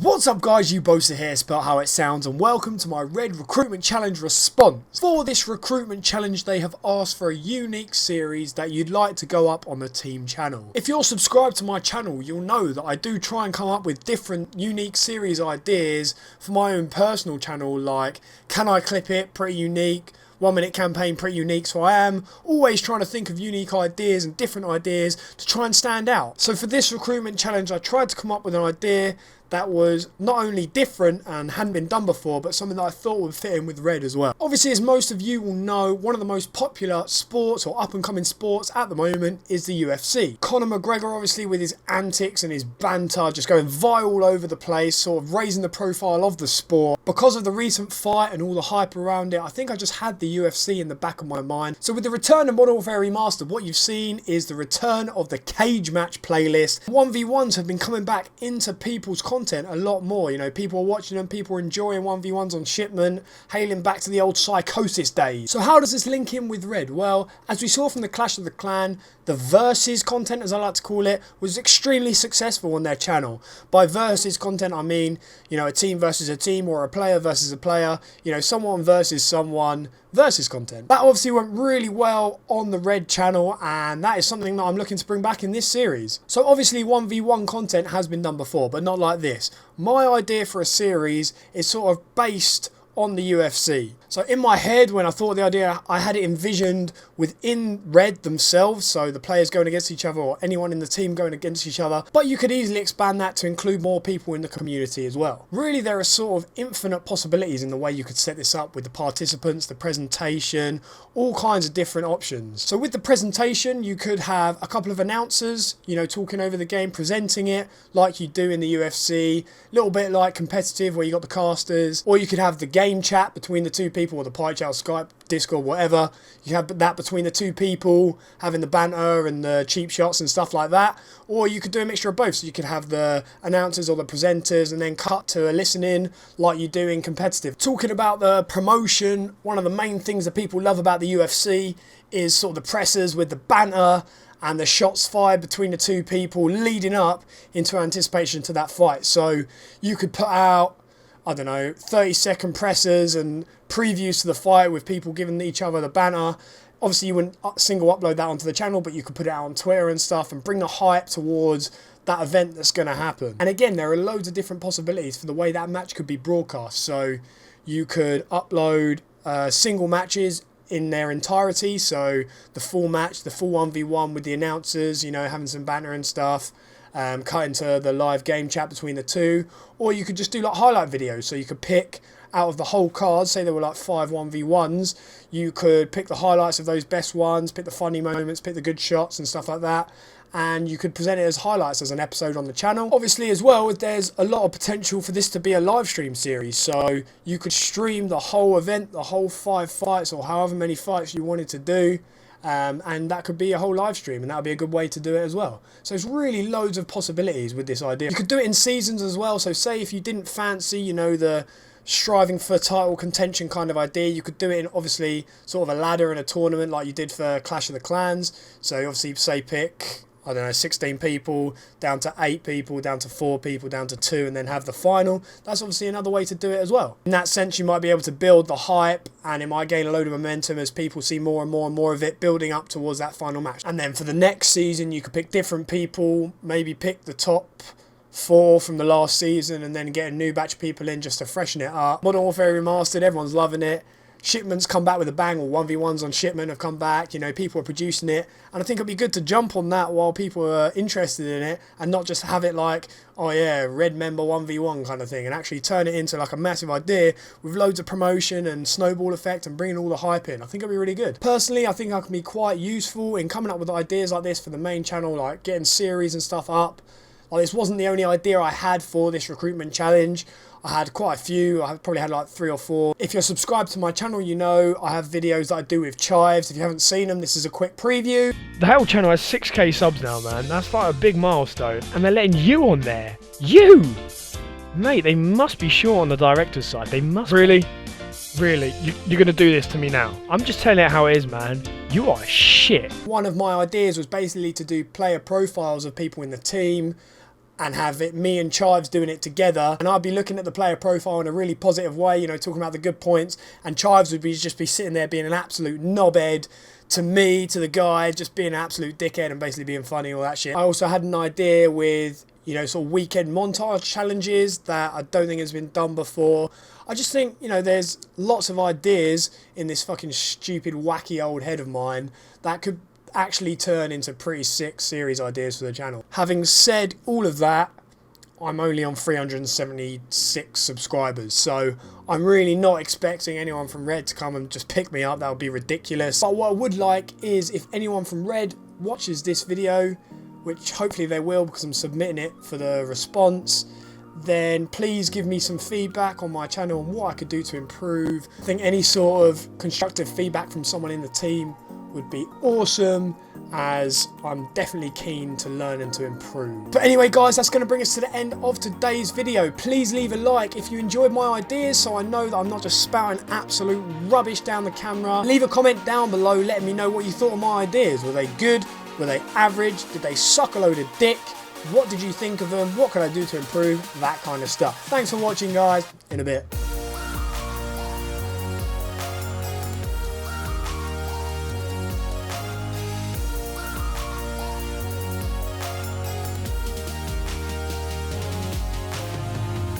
What's up guys, you boaster here, spelled how it sounds, and welcome to my Red Recruitment Challenge response. For this recruitment challenge they have asked for a unique series that you'd like to go up on the team channel. If you're subscribed to my channel, you'll know that I do try and come up with different unique series ideas for my own personal channel, like Can I Clip It? Pretty unique. 1 minute campaign, pretty unique. So I am always trying to think of unique ideas and different ideas to try and stand out. So for this recruitment challenge I tried to come up with an idea that was not only different and hadn't been done before, but something that I thought would fit in with Red as well. Obviously, as most of you will know, one of the most popular sports or up and coming sports at the moment is the UFC. Conor McGregor, obviously, with his antics and his banter just going viral all over the place, sort of raising the profile of the sport. Because of the recent fight and all the hype around it, I think I just had the UFC in the back of my mind. So with the return of Modern Warfare Remastered, what you've seen is the return of the cage match playlist. 1v1s have been coming back into people's content a lot more. You know, people are watching them, people are enjoying 1v1s on Shipment, hailing back to the old Psychosis days. So how does this link in with Red? Well, as we saw from the Clash of the Clan, the versus content, as I like to call it, was extremely successful on their channel. By versus content I mean, you know, a team versus a team or a player versus a player, you know, someone versus someone versus content. That obviously went really well on the Red channel, and that is something that I'm looking to bring back in this series. So obviously 1v1 content has been done before, but not like this. My idea for a series is sort of based on the UFC. So in my head, when I thought of the idea, I had it envisioned within Red themselves, so the players going against each other or anyone in the team going against each other, but you could easily expand that to include more people in the community as well. Really, there are sort of infinite possibilities in the way you could set this up with the participants, the presentation, all kinds of different options. So with the presentation, you could have a couple of announcers, you know, talking over the game, presenting it like you do in the UFC, a little bit like competitive where you got the casters, or you could have the game chat between the two people, or the pie chat, Skype, Discord, whatever. You have that between the two people, having the banter and the cheap shots and stuff like that. Or you could do a mixture of both. So you could have the announcers or the presenters and then cut to a listen-in like you do in competitive. Talking about the promotion, one of the main things that people love about the UFC is sort of the pressers with the banter and the shots fired between the two people leading up into anticipation to that fight. So you could put out, I don't know, 30-second pressers and previews to the fight with people giving each other the banter. Obviously, you wouldn't single upload that onto the channel, but you could put it out on Twitter and stuff and bring the hype towards that event that's going to happen. And again, there are loads of different possibilities for the way that match could be broadcast. So you could upload single matches in their entirety, so the full match, the full 1v1 with the announcers, you know, having some banter and stuff. Cut into the live game chat between the two, or you could just do like highlight videos. So you could pick out of the whole card, say there were like 5 1v1s, you could pick the highlights of those best ones, pick the funny moments, pick the good shots and stuff like that, and you could present it as highlights as an episode on the channel. Obviously as well, there's a lot of potential for this to be a live stream series, so you could stream the whole event, the whole 5 fights or however many fights you wanted to do. And that could be a whole live stream, and that would be a good way to do it as well. So there's really loads of possibilities with this idea. You could do it in seasons as well. So say if you didn't fancy, you know, the striving for title contention kind of idea, you could do it in obviously sort of a ladder and a tournament like you did for Clash of the Clans. So obviously say pick, I don't know, 16 people, down to 8 people, down to 4 people, down to 2, and then have the final. That's obviously another way to do it as well. In that sense, you might be able to build the hype, and it might gain a load of momentum as people see more and more and more of it building up towards that final match. And then for the next season, you could pick different people, maybe pick the top 4 from the last season, and then get a new batch of people in just to freshen it up. Modern Warfare Remastered, everyone's loving it. Shipment's come back with a bang, or 1v1s on Shipment have come back, you know, people are producing it, and I think it'd be good to jump on that while people are interested in it, and not just have it like, oh yeah, Red member 1v1 kind of thing, and actually turn it into like a massive idea with loads of promotion and snowball effect and bringing all the hype in. I think it'd be really good. Personally, I think I can be quite useful in coming up with ideas like this for the main channel, like getting series and stuff up. Like, this wasn't the only idea I had for this recruitment challenge. I had quite a few. I probably had like 3 or 4. If you're subscribed to my channel, you know I have videos that I do with chives. If you haven't seen them, this is a quick preview. The Hell channel has 6k subs now, man. That's like a big milestone. And they're letting you on there. You! Mate, they must be short on the director's side. They must. Really? Really? You're going to do this to me now? I'm just telling it how it is, man. You are shit. One of my ideas was basically to do player profiles of people in the team, and have it me and Chives doing it together, and I'd be looking at the player profile in a really positive way, you know, talking about the good points, and Chives would just be sitting there being an absolute knobhead to me, to the guy, just being an absolute dickhead and basically being funny, all that shit. I also had an idea with, you know, sort of weekend montage challenges that I don't think has been done before. I just think, you know, there's lots of ideas in this fucking stupid, wacky old head of mine that could actually turn into pretty sick series ideas for the channel. Having said all of that, I'm only on 376 subscribers, so I'm really not expecting anyone from Red to come and just pick me up. That would be ridiculous. But what I would like is if anyone from Red watches this video, which hopefully they will because I'm submitting it for the response, then please give me some feedback on my channel and what I could do to improve. I think any sort of constructive feedback from someone in the team would be awesome, as I'm definitely keen to learn and to improve. But anyway guys, that's going to bring us to the end of today's video. Please leave a like if you enjoyed my ideas, so I know that I'm not just spouting absolute rubbish down the camera. Leave a comment down below letting me know what you thought of my ideas. Were they good? Were they average? Did they suck a load of dick? What did you think of them? What could I do to improve? That kind of stuff. Thanks for watching guys. In a bit.